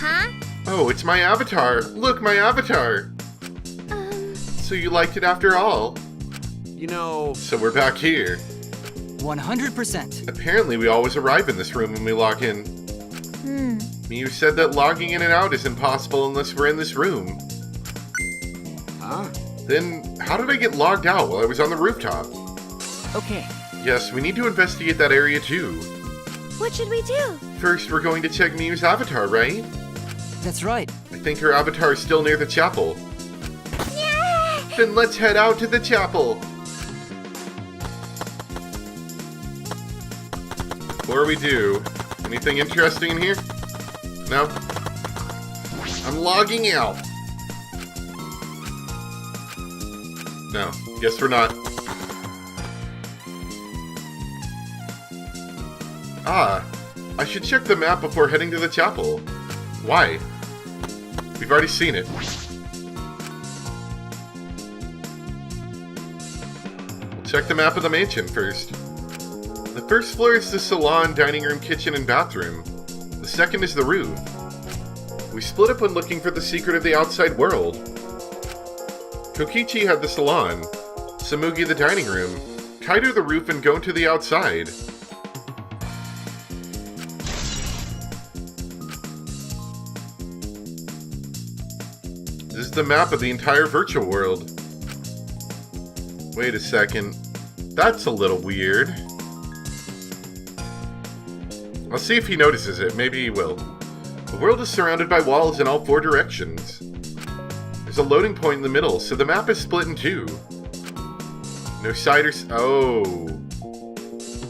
Huh? Oh, it's my avatar. Look, my avatar. So you liked it after all? You know... So we're back here. 100%. Apparently we always arrive in this room when we log in. Miyu said that logging in and out is impossible unless we're in this room. Huh? Then, how did I get logged out while I was on the rooftop? Okay. Yes, we need to investigate that area too. What should we do? First, we're going to check Miyu's avatar, right? That's right. I think her avatar is still near the chapel. Yeah! Then let's head out to the chapel. Before we do, anything interesting in here? No? I'm logging out. No, guess we're not. Ah, I should check the map before heading to the chapel. Why? We've already seen it. We'll check the map of the mansion first. The first floor is the salon, dining room, kitchen, and bathroom. The second is the roof. We split up when looking for the secret of the outside world. Kokichi had the salon, Samugi the dining room, Kaido the roof, and go to the outside. This is the map of the entire virtual world. Wait a second. That's a little weird. I'll see if he notices it. Maybe he will. The world is surrounded by walls in all four directions. There's a loading point in the middle, so the map is split in two. No side or... Oh.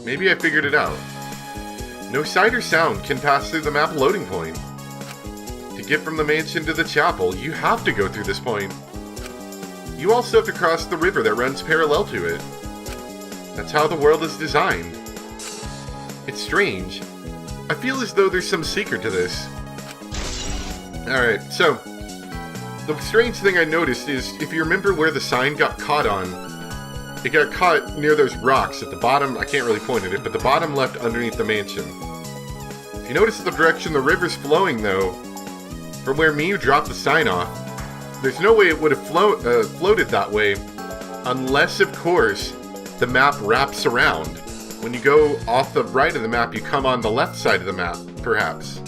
Maybe I figured it out. No sight or sound can pass through the map loading point. To get from the mansion to the chapel, you have to go through this point. You also have to cross the river that runs parallel to it. That's how the world is designed. It's strange. I feel as though there's some secret to this. Alright, so... The strange thing I noticed is, if you remember where the sign got caught on, it got caught near those rocks at the bottom. I can't really point at it, but the bottom left underneath the mansion. If you notice the direction the river's flowing, though, from where Miyu dropped the sign off, there's no way it would have floated that way, unless, of course, the map wraps around. When you go off the right of the map, you come on the left side of the map, perhaps.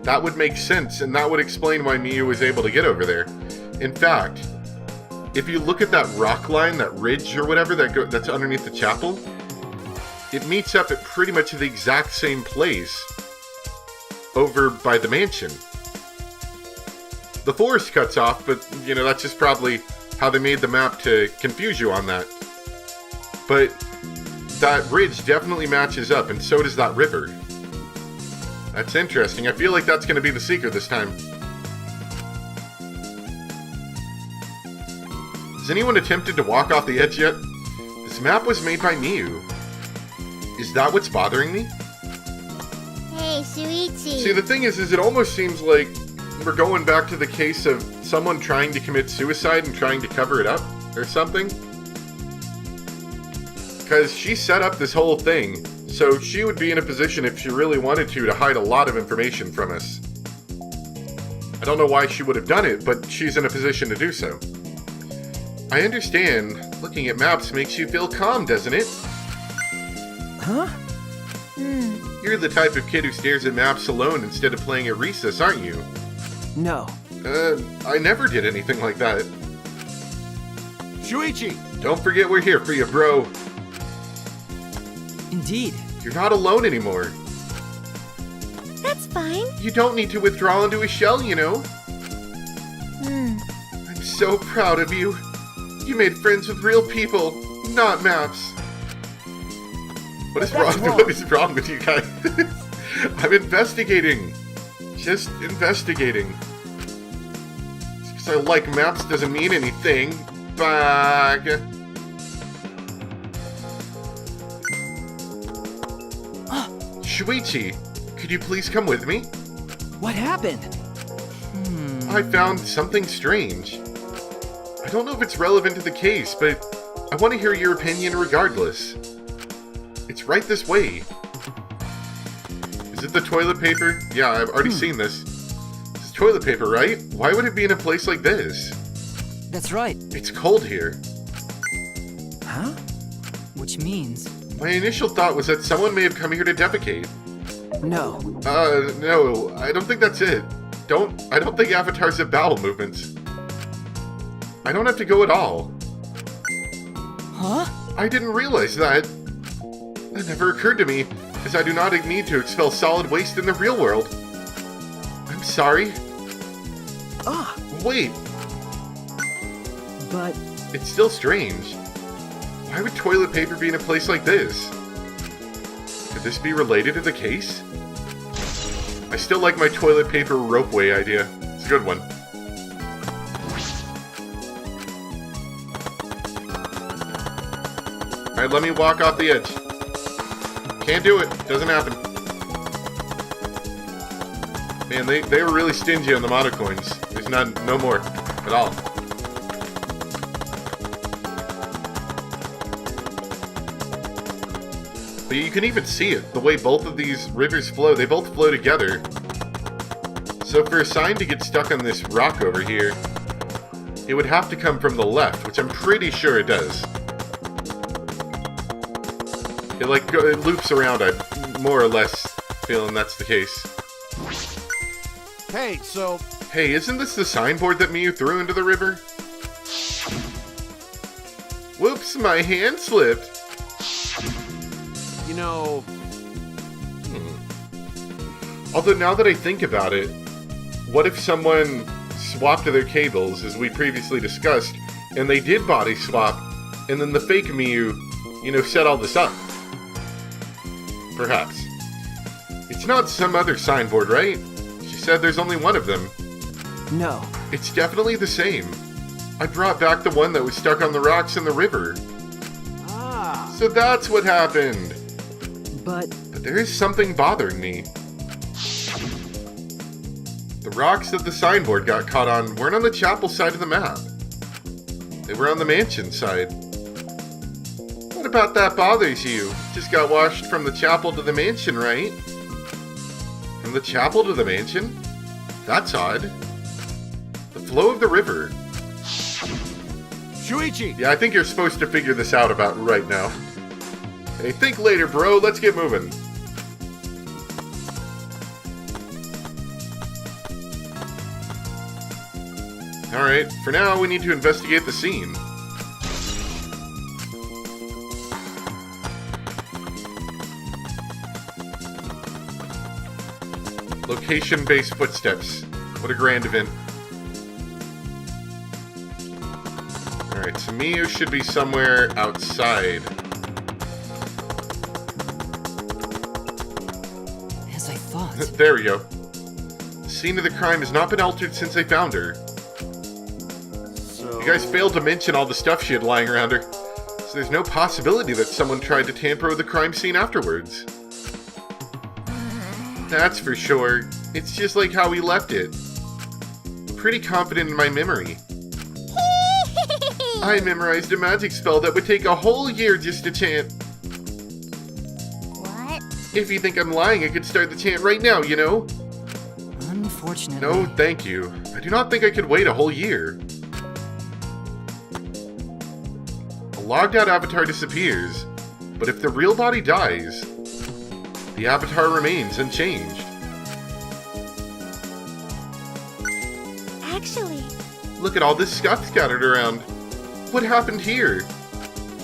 That would make sense, and that would explain why Miyu was able to get over there. In fact, if you look at that rock line, that ridge or whatever that's underneath the chapel, it meets up at pretty much the exact same place over by the mansion. The forest cuts off, but, you know, that's just probably how they made the map to confuse you on that. But that ridge definitely matches up, and so does that river. That's interesting. I feel like that's going to be the secret this time. Has anyone attempted to walk off the edge yet? This map was made by Miyu. Is that what's bothering me? Hey, Shuichi. See, the thing is it almost seems like we're going back to the case of someone trying to commit suicide and trying to cover it up, or something. Because she set up this whole thing, so she would be in a position, if she really wanted to hide a lot of information from us. I don't know why she would have done it, but she's in a position to do so. I understand. Looking at maps makes you feel calm, doesn't it? Huh? You're the type of kid who stares at maps alone instead of playing at recess, aren't you? No. I never did anything like that. Shuichi! Don't forget we're here for you, bro. Indeed. You're not alone anymore. That's fine. You don't need to withdraw into a shell, you know. I'm so proud of you. You made friends with real people, not maps. What is wrong? What is wrong with you guys? I'm investigating. Just investigating. Just because I like maps doesn't mean anything. Bag. Shuichi, could you please come with me? What happened? I found something strange. I don't know if it's relevant to the case, but I want to hear your opinion regardless. It's right this way. Is it the toilet paper? Yeah, I've already seen this. toilet paper, right? Why would it be in a place like this? That's right. It's cold here. Huh? Which means... My initial thought was that someone may have come here to defecate. No. No, I don't think that's it. I don't think avatars have bowel movements. I don't have to go at all. Huh? I didn't realize that. That never occurred to me, as I do not need to expel solid waste in the real world. I'm sorry. Ah, Wait, but... it's still strange. Why would toilet paper be in a place like this? Could this be related to the case? I still like my toilet paper ropeway idea. It's a good one. Alright, let me walk off the edge. Can't do it. Doesn't happen. Man, they were really stingy on the mono coins. There's no more at all. But you can even see it, the way both of these rivers flow. They both flow together. So for a sign to get stuck on this rock over here, it would have to come from the left, which I'm pretty sure it does. It loops around, I'm more or less feeling that's the case. Hey, so... Hey, isn't this the signboard that Miu threw into the river? Whoops, my hand slipped. You know... Although now that I think about it, what if someone swapped their cables, as we previously discussed, and they did body swap, and then the fake Miu, set all this up? Perhaps. It's not some other signboard, right? She said there's only one of them. No. It's definitely the same. I brought back the one that was stuck on the rocks in the river. Ah. So that's what happened. But There is something bothering me. The rocks that the signboard got caught on weren't on the chapel side of the map. They were on the mansion side. What about that bothers you? Just got washed from the chapel to the mansion, right? From the chapel to the mansion? That's odd. The flow of the river. Shuichi! Yeah, I think you're supposed to figure this out about right now. Hey, think later, bro. Let's get moving. Alright, for now, we need to investigate the scene. Location-based footsteps. What a grand event. Alright, so Miu should be somewhere outside. as I thought. There we go. The scene of the crime has not been altered since I found her. So... You guys failed to mention all the stuff she had lying around her, so there's no possibility that someone tried to tamper with the crime scene afterwards. That's for sure. It's just like how we left it. I'm pretty confident in my memory. I memorized a magic spell that would take a whole year just to chant. What? If you think I'm lying, I could start the chant right now, you know? Unfortunately. No, thank you. I do not think I could wait a whole year. A logged out avatar disappears, but if the real body dies, the avatar remains unchanged. Actually, Look at all this stuff scattered around. What happened here?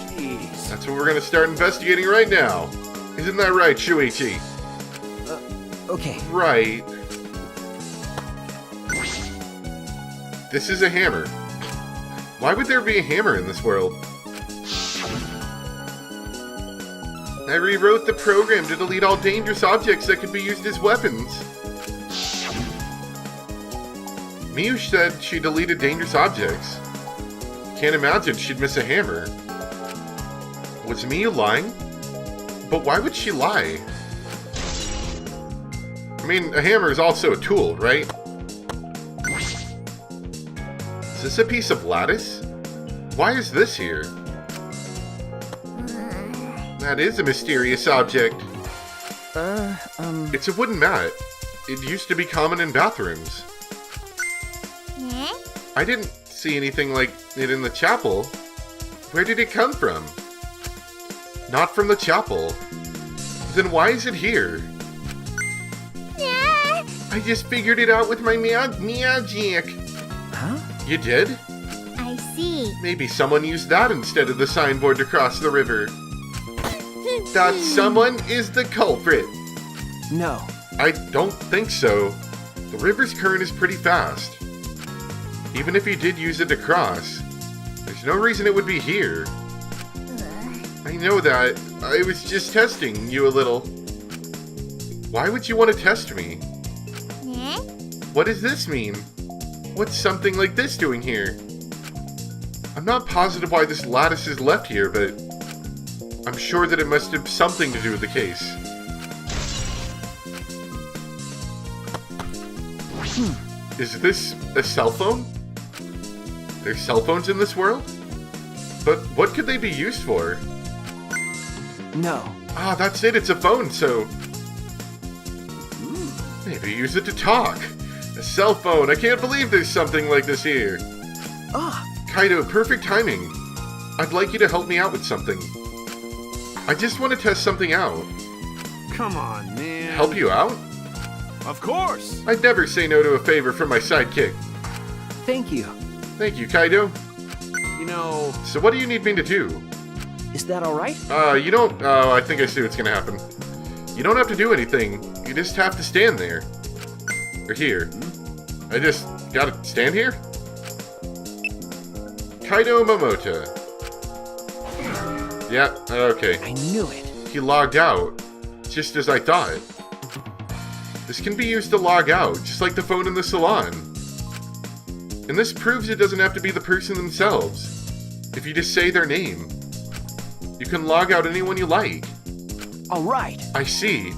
Jeez. That's what we're gonna start investigating right now. Isn't that right, Shuichi? Okay. Right. This is a hammer. Why would there be a hammer in this world? I rewrote the program to delete all dangerous objects that could be used as weapons. Miu said she deleted dangerous objects. Can't imagine she'd miss a hammer. Was Miu lying? But why would she lie? I mean, a hammer is also a tool, right? Is this a piece of lattice? Why is this here? That is a mysterious object. It's a wooden mat. It used to be common in bathrooms. I didn't see anything like it in the chapel. Where did it come from? Not from the chapel. Then why is it here? Yeah. I just figured it out with my magic. Huh? You did? I see. Maybe someone used that instead of the signboard to cross the river. That someone is the culprit. No. I don't think so. The river's current is pretty fast. Even if you did use it to cross, there's no reason it would be here. I know that. I was just testing you a little. Why would you want to test me? Yeah? What does this mean? What's something like this doing here? I'm not positive why this lattice is left here, but I'm sure that it must have something to do with the case. Is this a cell phone? There's cell phones in this world? But what could they be used for? No. Ah, that's it, it's a phone, so... Maybe use it to talk. A cell phone, I can't believe there's something like this here. Ah, Kaido, perfect timing. I'd like you to help me out with something. I just want to test something out. Come on, man. Help you out? Of course. I'd never say no to a favor from my sidekick. thank you. Thank you, Kaido. You know, So what do you need me to do? Is that alright? You don't... Oh, I think I see what's gonna happen. You don't have to do anything. You just have to stand there. Or here. I just gotta stand here? Kaido Momota. Yeah, okay. I knew it. He logged out, just as I thought. This can be used to log out, just like the phone in the salon. And this proves it doesn't have to be the person themselves. If you just say their name, you can log out anyone you like. Alright. I see.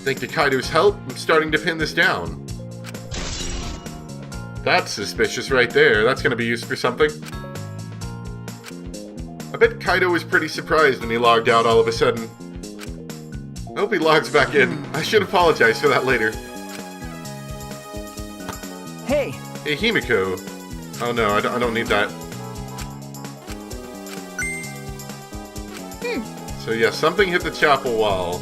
Thanks to Kaido's help, I'm starting to pin this down. That's suspicious right there. That's gonna be used for something. I bet Kaido was pretty surprised when he logged out all of a sudden. I hope he logs back in. I should apologize for that later. Hey, Hey, Himiko. Oh no, I don't need that. So yeah, something hit the chapel wall.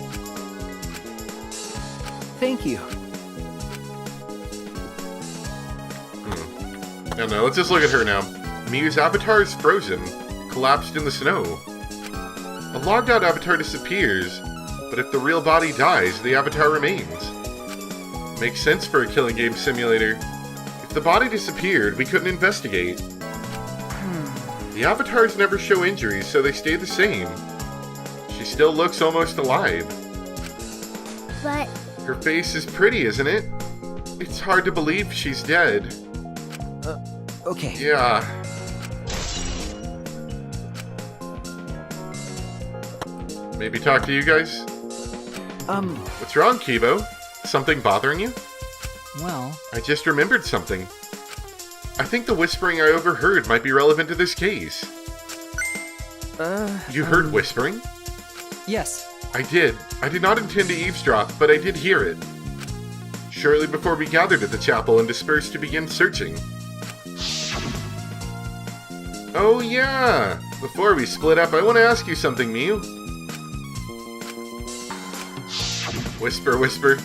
thank you. No, let's just look at her now. Miyu's avatar is frozen, collapsed in the snow. A logged out avatar disappears, but if the real body dies, the avatar remains. Makes sense for a killing game simulator. If the body disappeared, we couldn't investigate. The avatars never show injuries, so they stay the same. She still looks almost alive. But Her face is pretty, isn't it? It's hard to believe she's dead. Okay. Yeah. Maybe talk to you guys? What's wrong, Kibo? Something bothering you? Well, I just remembered something. I think the whispering I overheard might be relevant to this case. You heard whispering? yes. I did. I did not intend to eavesdrop, but I did hear it. Shortly before we gathered at the chapel and dispersed to begin searching. Oh yeah! Before we split up, I want to ask you something, Miyu. Whisper, whisper.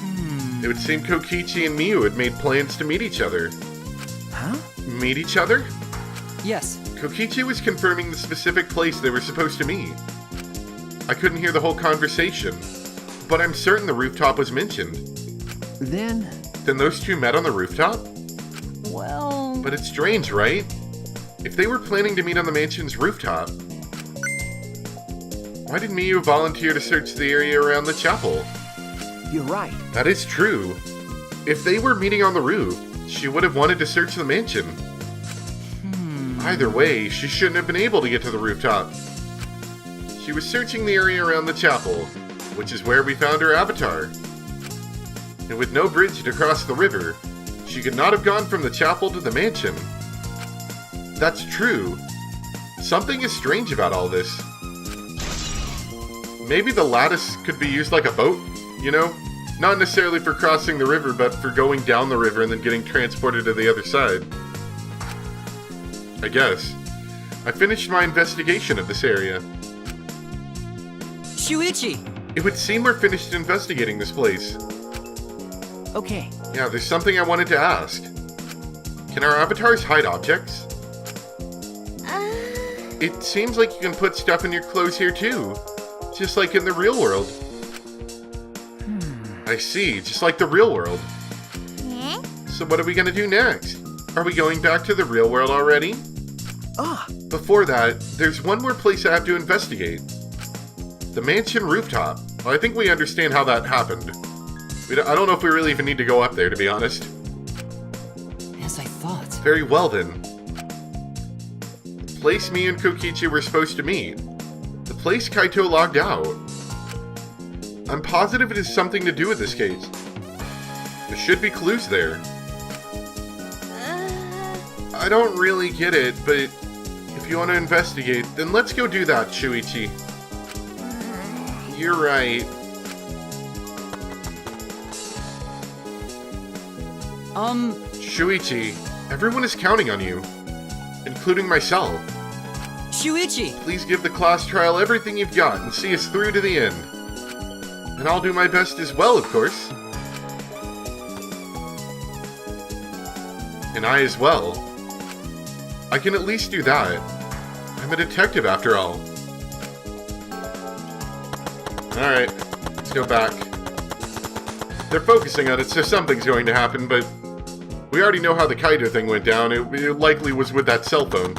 It would seem Kokichi and Miyu had made plans to meet each other. Huh? Meet each other? Yes. Kokichi was confirming the specific place they were supposed to meet. I couldn't hear the whole conversation, but I'm certain the rooftop was mentioned. Then, Then those two met on the rooftop? well... But it's strange, right? If they were planning to meet on the mansion's rooftop, why did Miyu volunteer to search the area around the chapel? You're right. That is true. If they were meeting on the roof, she would have wanted to search the mansion. Either way, she shouldn't have been able to get to the rooftop. She was searching the area around the chapel, which is where we found her avatar. And with no bridge to cross the river, she could not have gone from the chapel to the mansion. That's true. Something is strange about all this. Maybe the lattice could be used like a boat, you know? Not necessarily for crossing the river, but for going down the river and then getting transported to the other side. I guess. I finished my investigation of this area. Shuichi! It would seem we're finished investigating this place. Okay. Yeah, there's something I wanted to ask. Can our avatars hide objects? It seems like you can put stuff in your clothes here too. Just like in the real world. I see, just like the real world. Eh? So what are we gonna do next? Are we going back to the real world already? Ah, Before that, there's one more place I have to investigate. The mansion rooftop. Well, I think we understand how that happened. I don't know if we really even need to go up there, to be honest. as I thought. Very well then. The place me and Kokichi were supposed to meet. The place Kaito logged out. I'm positive it has something to do with this case. There should be clues there. I don't really get it, but if you want to investigate, then let's go do that, Shuichi. You're right. Shuichi, everyone is counting on you, including myself. Shuichi! Please give the class trial everything you've got and see us through to the end. And I'll do my best as well, of course. And I as well. I can at least do that. I'm a detective after all. Alright, let's go back. They're focusing on it, so something's going to happen, but we already know how the Kaito thing went down. It likely was with that cell phone.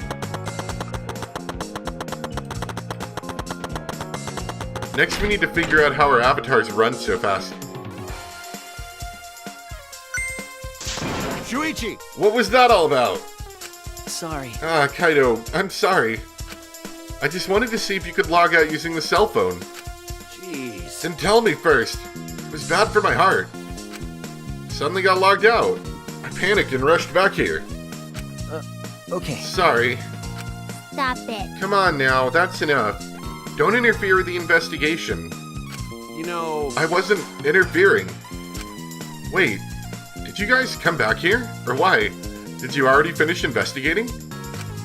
Next, we need to figure out how our avatars run so fast. Shuichi! What was that all about? Sorry. Ah, Kaito, I'm sorry. I just wanted to see if you could log out using the cell phone. Jeez. Then tell me first. It was bad for my heart. Suddenly got logged out. I panicked and rushed back here. Okay. Sorry. Stop it. Come on now, that's enough. Don't interfere with the investigation. You know... I wasn't interfering. Wait, did you guys come back here? Or why? Did you already finish investigating?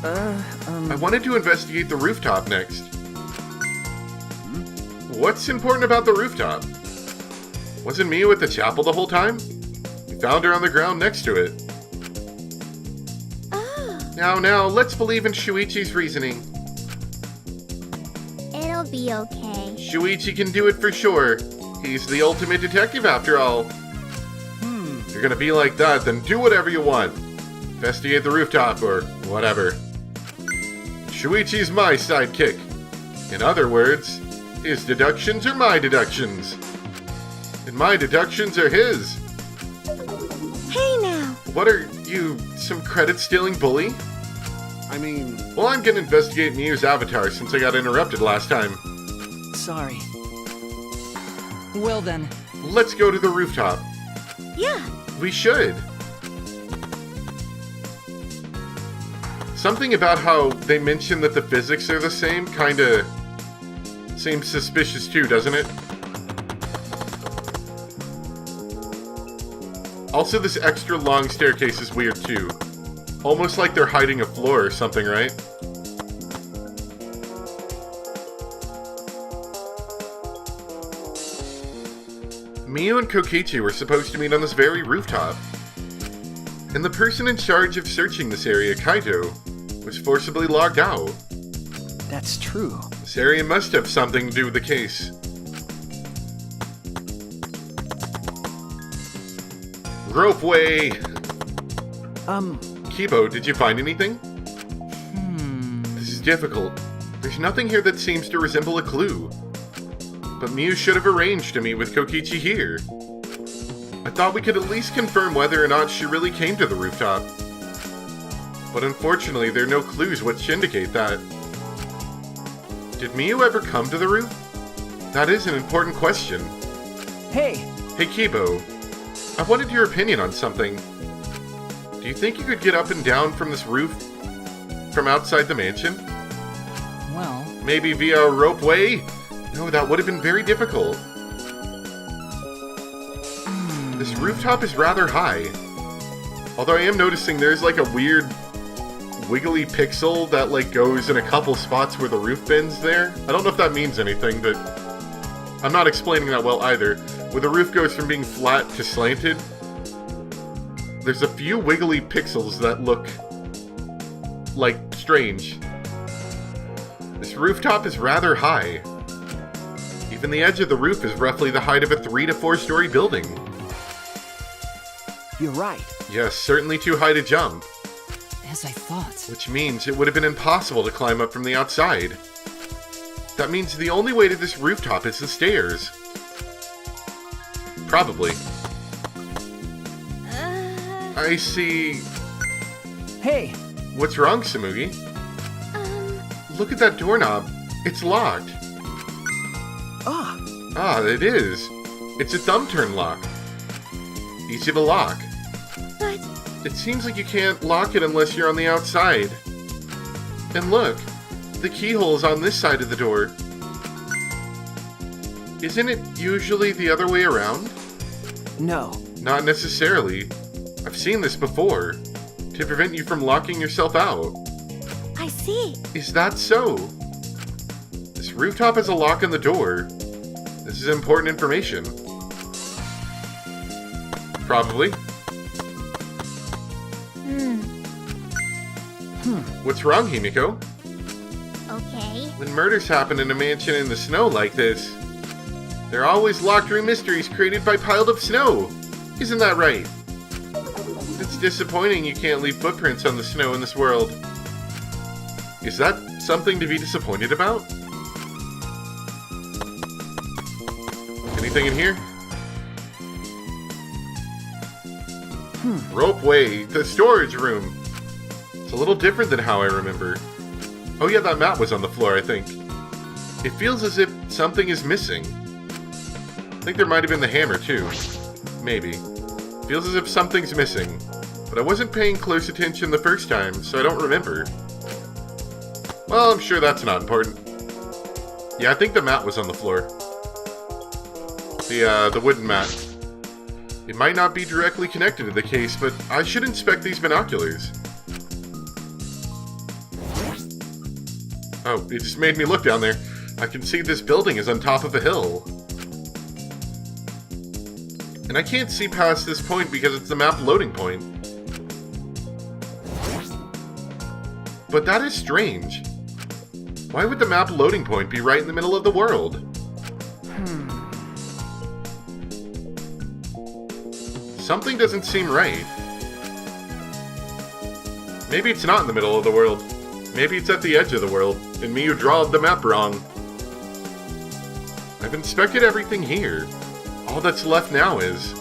I wanted to investigate the rooftop next. What's important about the rooftop? Wasn't Miu at the chapel the whole time? We found her on the ground next to it. Now, let's believe in Shuichi's reasoning. It'll be okay. Shuichi can do it for sure. He's the ultimate detective after all. If you're gonna be like that, then do whatever you want. Investigate the rooftop or whatever. Shuichi's my sidekick. In other words, his deductions are my deductions. And my deductions are his. Hey now. What are you, some credit-stealing bully? I mean... Well, I'm gonna investigate Miu's avatar since I got interrupted last time. Sorry. Well then. Let's go to the rooftop. Yeah. We should. Something about how they mention that the physics are the same kinda seems suspicious too, doesn't it? Also, this extra long staircase is weird too. Almost like they're hiding a floor or something, right? Miu and Kokichi were supposed to meet on this very rooftop. And the person in charge of searching this area, Kaito, was forcibly logged out. That's true. This area must have something to do with the case. Ropeway! Kibo, did you find anything? This is difficult. There's nothing here that seems to resemble a clue. But Miu should have arranged to meet with Kokichi here. I thought we could at least confirm whether or not she really came to the rooftop. But unfortunately, there are no clues which indicate that. Did Miu ever come to the roof? That is an important question. Hey! Hey Kibo, I wanted your opinion on something. Do you think you could get up and down from this roof from outside the mansion? Well... Maybe via a ropeway? No, that would have been very difficult. This rooftop is rather high. Although I am noticing there's like a weird wiggly pixel that, like, goes in a couple spots where the roof bends there. I don't know if that means anything, but I'm not explaining that well either. Where the roof goes from being flat to slanted, there's a few wiggly pixels that look, like, strange. This rooftop is rather high. Even the edge of the roof is roughly the height of a 3 to 4 story building. You're right. Yes, certainly too high to jump. As I thought. Which means it would have been impossible to climb up from the outside. That means the only way to this rooftop is the stairs. Probably. I see. Hey! What's wrong, Samugi? Look at that doorknob. It's locked. Ah, it is. It's a thumb turn lock. Easy to lock. But It seems like you can't lock it unless you're on the outside. And look, the keyhole is on this side of the door. Isn't it usually the other way around? No. Not necessarily. I've seen this before. To prevent you from locking yourself out. I see. Is that so? This rooftop has a lock on the door. This is important information. Probably. What's wrong, Himiko? Okay. When murders happen in a mansion in the snow like this, there are always locked room mysteries created by piled up snow. Isn't that right? It's disappointing you can't leave footprints on the snow in this world. Is that something to be disappointed about? Anything in here? Ropeway, the storage room. It's a little different than how I remember. Oh yeah, that map was on the floor, I think. It feels as if something is missing. I think there might have been the hammer, too. Maybe. Feels as if something's missing. But I wasn't paying close attention the first time, so I don't remember. Well, I'm sure that's not important. Yeah, I think the mat was on the floor. The wooden mat. It might not be directly connected to the case, but I should inspect these binoculars. Oh, it just made me look down there. I can see this building is on top of a hill. And I can't see past this point because it's the map loading point. But that is strange. Why would the map loading point be right in the middle of the world? Something doesn't seem right. Maybe it's not in the middle of the world. Maybe it's at the edge of the world, and me who drawed the map wrong. I've inspected everything here. All that's left now is...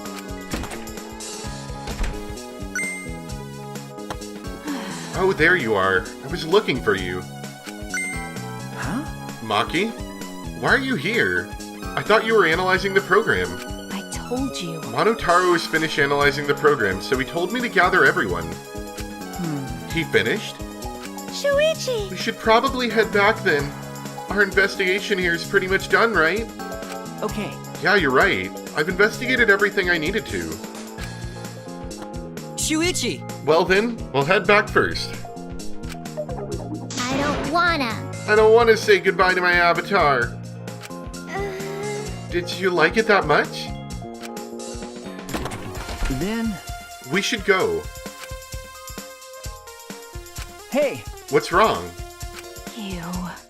Oh, there you are. I was looking for you. Huh? Maki? Why are you here? I thought you were analyzing the program. I told you. Monotaro is finished analyzing the program, so he told me to gather everyone. He finished? Shuichi! We should probably head back then. Our investigation here is pretty much done, right? Okay. Yeah, you're right. I've investigated everything I needed to. Shuichi! Well then, we'll head back first. I don't wanna. I don't want to say goodbye to my avatar. Did you like it that much? Then... We should go. Hey! What's wrong? You.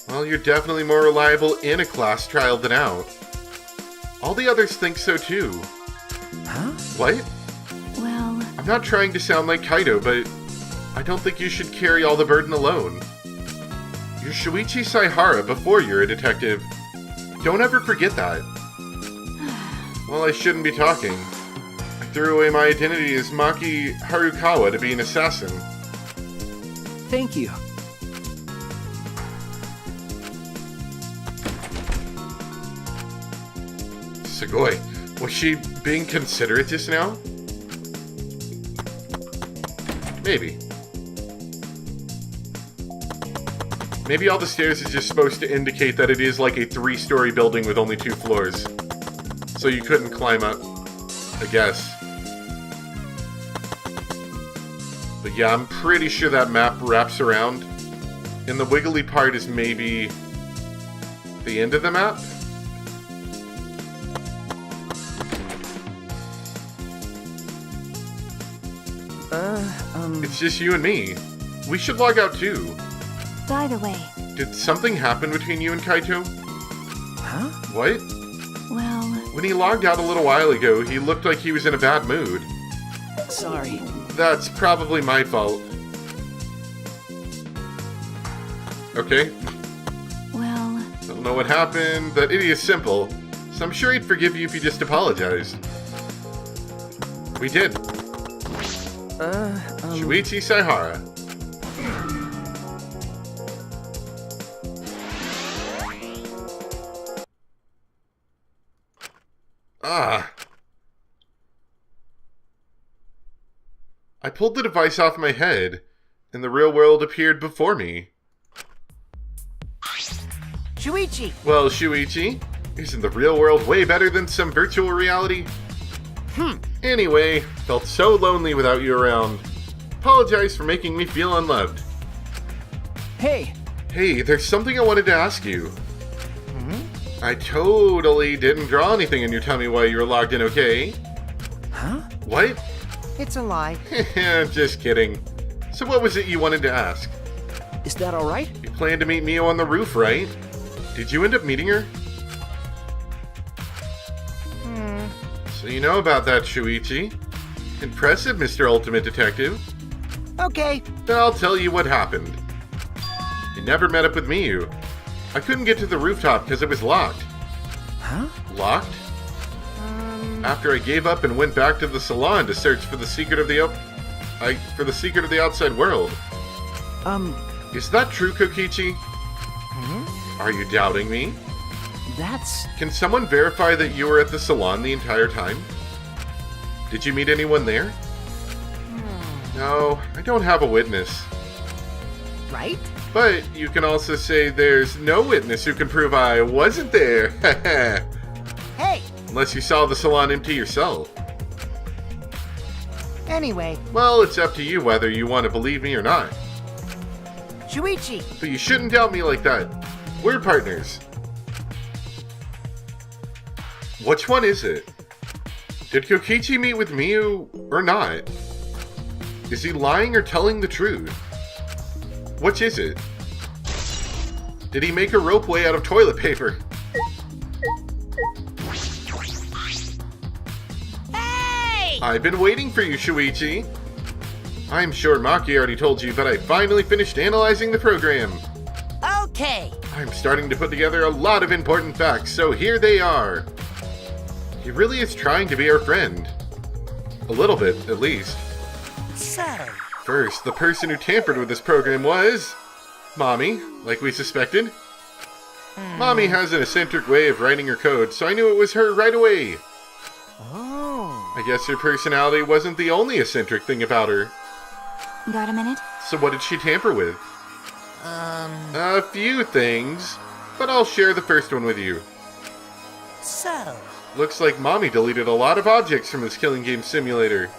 Well, you're definitely more reliable in a class trial than out. All the others think so too. Huh? What? Well, I'm not trying to sound like Kaido, but I don't think you should carry all the burden alone. You're Shuichi Saihara before you're a detective. Don't ever forget that. Well, I shouldn't be talking. I threw away my identity as Maki Harukawa to be an assassin. Thank you. Sugoi, was she being considerate just now? Maybe. Maybe all the stairs is just supposed to indicate that it is like a 3-story building with only 2 floors. So you couldn't climb up, I guess. But yeah, I'm pretty sure that map wraps around. And the wiggly part is maybe the end of the map? It's just you and me. We should log out too. By the way, Did something happen between you and Kaito? Huh? What? well, When he logged out a little while ago, he looked like he was in a bad mood. Sorry. That's probably my fault. Okay, well, don't know what happened. That idiot's simple, so I'm sure he'd forgive you if you just apologized. We did. Shuichi Saihara. Ah. I pulled the device off my head, and the real world appeared before me. Shuichi! Well, Shuichi, isn't the real world way better than some virtual reality? Anyway, felt so lonely without you around. Apologize for making me feel unloved. Hey, Hey, there's something I wanted to ask you. I totally didn't draw anything in your tummy while you were logged in, okay? huh? What? It's a lie. Just kidding. So what was it you wanted to ask? Is that alright? You planned to meet Mio on the roof, right? Did you end up meeting her? So you know about that, Shuichi. Impressive, Mr. Ultimate Detective. Okay. Then I'll tell you what happened. You never met up with Miyu. I couldn't get to the rooftop because it was locked. Huh? Locked? After I gave up and went back to the salon to search for the secret of the outside world. Is that true, Kokichi? Are you doubting me? That's... Can someone verify that you were at the salon the entire time? Did you meet anyone there? No, I don't have a witness. Right? But you can also say there's no witness who can prove I wasn't there. Hey! Unless you saw the salon empty yourself. Anyway, Well, it's up to you whether you want to believe me or not. Shuichi! But you shouldn't doubt me like that. We're partners. Which one is it? Did Kokichi meet with Miyu or not? Is he lying or telling the truth? Which is it? Did he make a ropeway out of toilet paper? Hey! I've been waiting for you, Shuichi. I'm sure Maki already told you, but I finally finished analyzing the program. Okay! I'm starting to put together a lot of important facts, so here they are. He really is trying to be our friend. A little bit, at least. So, First, the person who tampered with this program was... Mommy, like we suspected. Mommy has an eccentric way of writing her code, so I knew it was her right away. oh, I guess her personality wasn't the only eccentric thing about her. got a minute? So what did she tamper with? A few things, but I'll share the first one with you. so, Looks like Mommy deleted a lot of objects from this killing game simulator.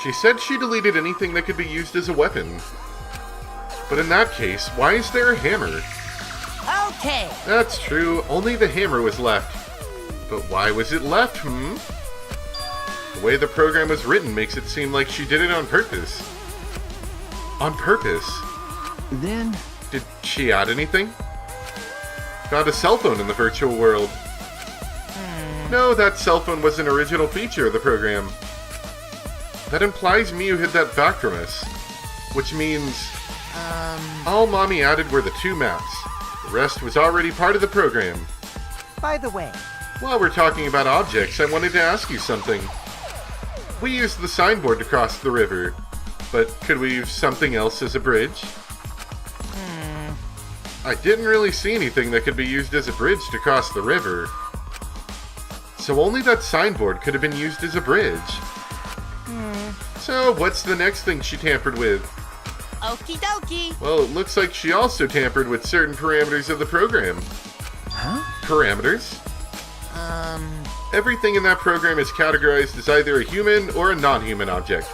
She said she deleted anything that could be used as a weapon. But in that case, why is there a hammer? okay! That's true, only the hammer was left. But why was it left, The way the program was written makes it seem like she did it on purpose. On purpose? Then... Did she add anything? Found a cell phone in the virtual world. No, that cell phone was an original feature of the program. That implies Miyu hid that back from us. Which means... all Mommy added were the 2 maps. The rest was already part of the program. By the way, While we're talking about objects, I wanted to ask you something. We used the signboard to cross the river, but could we use something else as a bridge? I didn't really see anything that could be used as a bridge to cross the river. So only that signboard could have been used as a bridge. So what's the next thing she tampered with? okie dokie! Well, it looks like she also tampered with certain parameters of the program. Huh? Parameters? Everything in that program is categorized as either a human or a non-human object.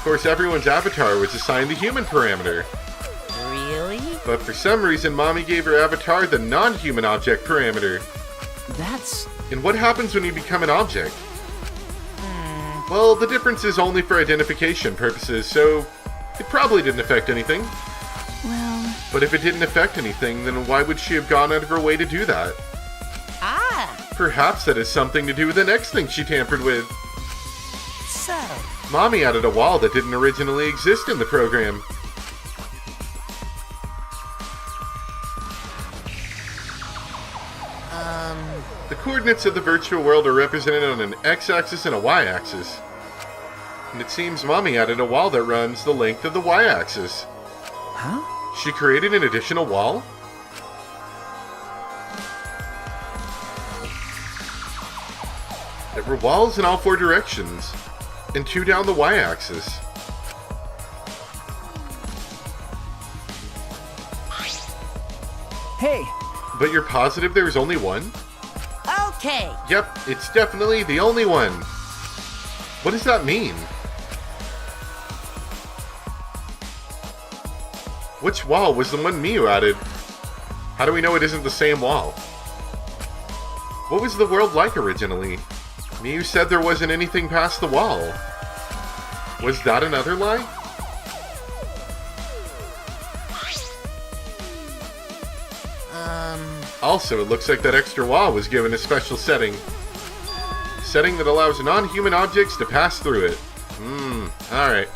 course, everyone's avatar was assigned the human parameter. Really? But for some reason, Mommy gave her avatar the non-human object parameter. That's... And what happens when you become an object? Well, the difference is only for identification purposes, so it probably didn't affect anything. Well, But if it didn't affect anything, then why would she have gone out of her way to do that? Ah, Perhaps that has something to do with the next thing she tampered with. so. Mommy added a wall that didn't originally exist in the program. The coordinates of the virtual world are represented on an x-axis and a y-axis. And it seems Mommy added a wall that runs the length of the y-axis. Huh? She created an additional wall? There were walls in all 4 directions, and 2 down the y-axis. Hey, But you're positive there was only one? Okay. Yep, it's definitely the only one. What does that mean? Which wall was the one Miyu added? How do we know it isn't the same wall? What was the world like originally? Miyu said there wasn't anything past the wall. Was that another lie? Also, it looks like that extra wall was given a special setting. Setting that allows non-human objects to pass through it. Alright.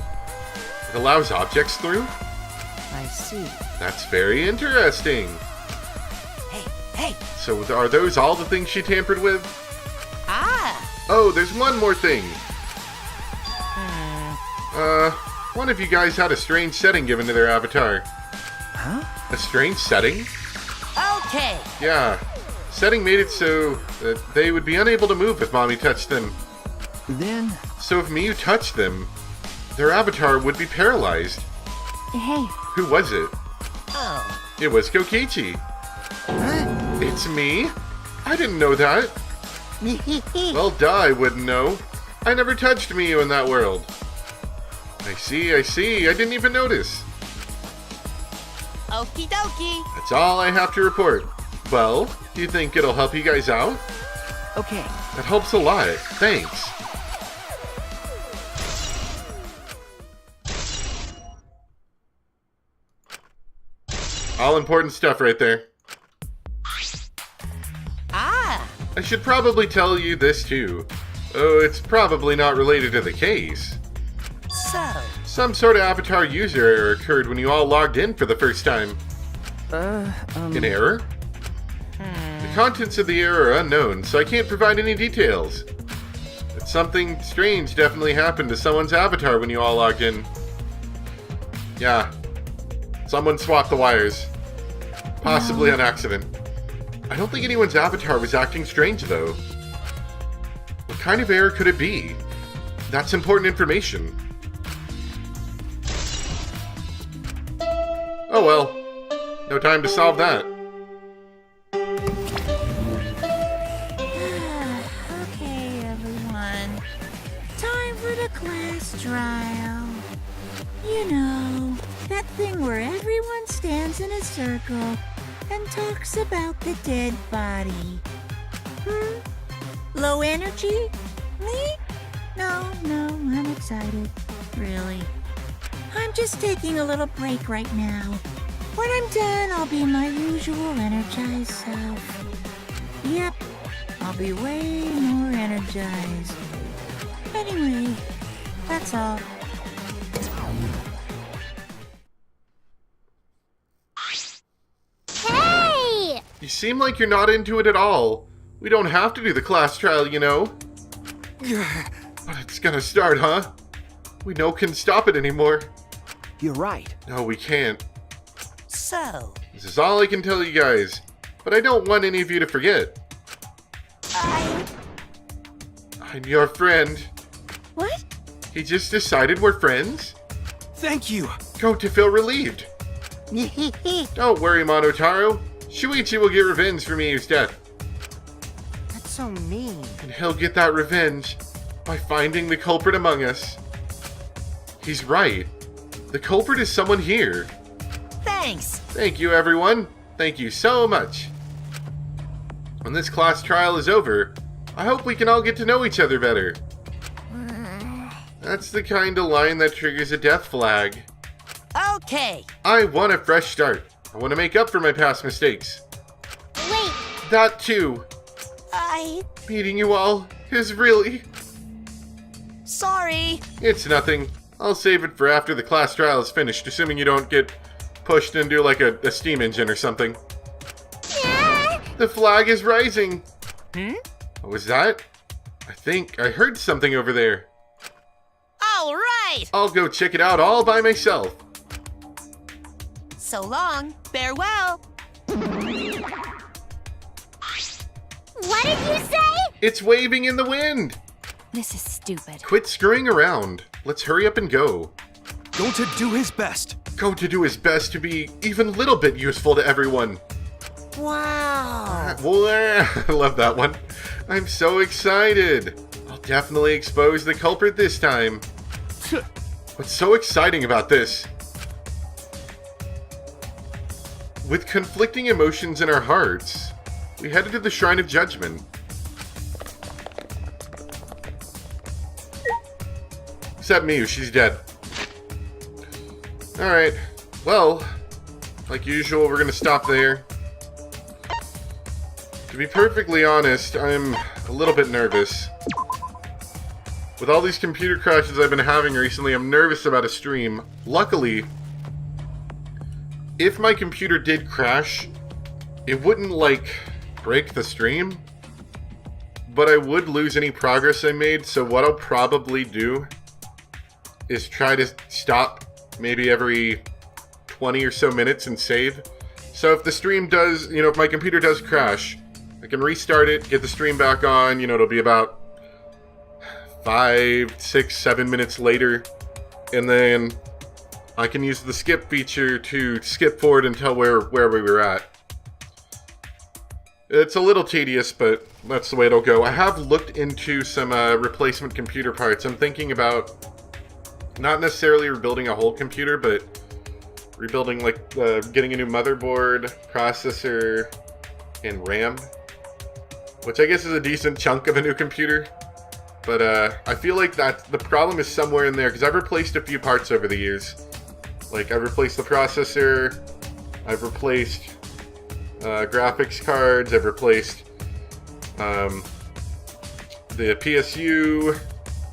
It allows objects through? I see. That's very interesting. Hey. So are those all the things she tampered with? Ah. Oh, there's one more thing. One of you guys had a strange setting given to their avatar. huh? A strange setting? Okay. Yeah. Setting made it so that they would be unable to move if Mommy touched them. Then... So if Miyu touched them, their avatar would be paralyzed. hey, Who was it? Oh. It was Kokichi. It's me? I didn't know that. Well, duh, I wouldn't know. I never touched Miyu in that world. I see. I didn't even notice. Okie dokie. That's all I have to report. Well, do you think it'll help you guys out? Okay. That helps a lot. Thanks. All important stuff right there. Ah. I should probably tell you this too. Oh, it's probably not related to the case. So. Some sort of avatar user error occurred when you all logged in for the first time. An error? The contents of the error are unknown, so I can't provide any details. But something strange definitely happened to someone's avatar when you all logged in. Yeah. Someone swapped the wires. Possibly on accident. I don't think anyone's avatar was acting strange, though. What kind of error could it be? That's important information. Oh well. No time to solve that. Okay, everyone. Time for the class trial. You know, that thing where everyone stands in a circle and talks about the dead body. Low energy? Me? No, I'm excited. Really. I'm just taking a little break right now. When I'm done, I'll be my usual energized self. Yep, I'll be way more energized. Anyway, that's all. Hey! You seem like you're not into it at all. We don't have to do the class trial, you know. But it's gonna start, huh? We no can stop it anymore. You're right. No, we can't. So. This is all I can tell you guys. But I don't want any of you to forget. I'm your friend. What? He just decided we're friends? Thank you. Go to feel relieved. Don't worry, Monotaro. Shuichi will get revenge for Miyu's death. That's so mean. And he'll get that revenge by finding the culprit among us. He's right. The culprit is someone here. Thanks. Thank you, everyone. Thank you so much. When this class trial is over, I hope we can all get to know each other better. That's the kind of line that triggers a death flag. Okay. I want a fresh start. I want to make up for my past mistakes. Wait, That too. Meeting you all is really... Sorry. It's nothing. I'll save it for after the class trial is finished, assuming you don't get pushed into like a steam engine or something. The flag is rising. What was that? I think I heard something over there. All right. I'll go check it out all by myself. So long. Farewell. what did you say? It's waving in the wind. This is stupid. Quit screwing around. Let's hurry up and go. Going to do his best. Going to do his best to be even a little bit useful to everyone. Wow. I love that one. I'm so excited. I'll definitely expose the culprit this time. What's so exciting about this? With conflicting emotions in our hearts, we headed to the Shrine of Judgment. Except Miu, she's dead. Alright, well, like usual, we're gonna stop there. To be perfectly honest, I'm a little bit nervous. With all these computer crashes I've been having recently, I'm nervous about a stream. Luckily, if my computer did crash, it wouldn't, like, break the stream. But I would lose any progress I made, so what I'll probably do is try to stop maybe every 20 or so minutes and save. So if the stream does, if my computer does crash, I can restart it, get the stream back on, it'll be about 5, 6, 7 minutes later, and then I can use the skip feature to skip forward until where we were at. It's a little tedious, but that's the way it'll go. I have looked into some replacement computer parts. I'm thinking about not necessarily rebuilding a whole computer, but rebuilding, like, getting a new motherboard, processor, and RAM. Which I guess is a decent chunk of a new computer. But I feel like that the problem is somewhere in there, because I've replaced a few parts over the years. Like, I've replaced the processor, I've replaced graphics cards, I've replaced the PSU,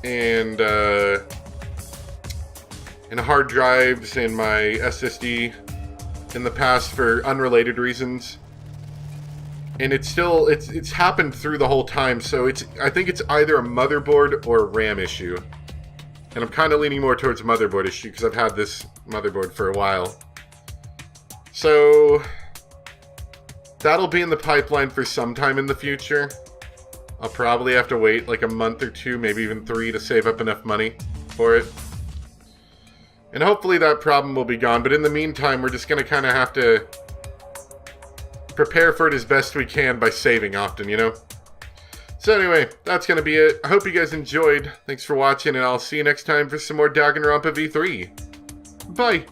and hard drives and my SSD in the past for unrelated reasons. And it's happened through the whole time, so I think it's either a motherboard or a RAM issue. And I'm kind of leaning more towards motherboard issue because I've had this motherboard for a while. So that'll be in the pipeline for some time in the future. I'll probably have to wait like a month or two, maybe even 3, to save up enough money for it. And hopefully that problem will be gone, but in the meantime, we're just going to kind of have to prepare for it as best we can by saving often, So anyway, that's going to be it. I hope you guys enjoyed. Thanks for watching, and I'll see you next time for some more Danganronpa V3. Bye!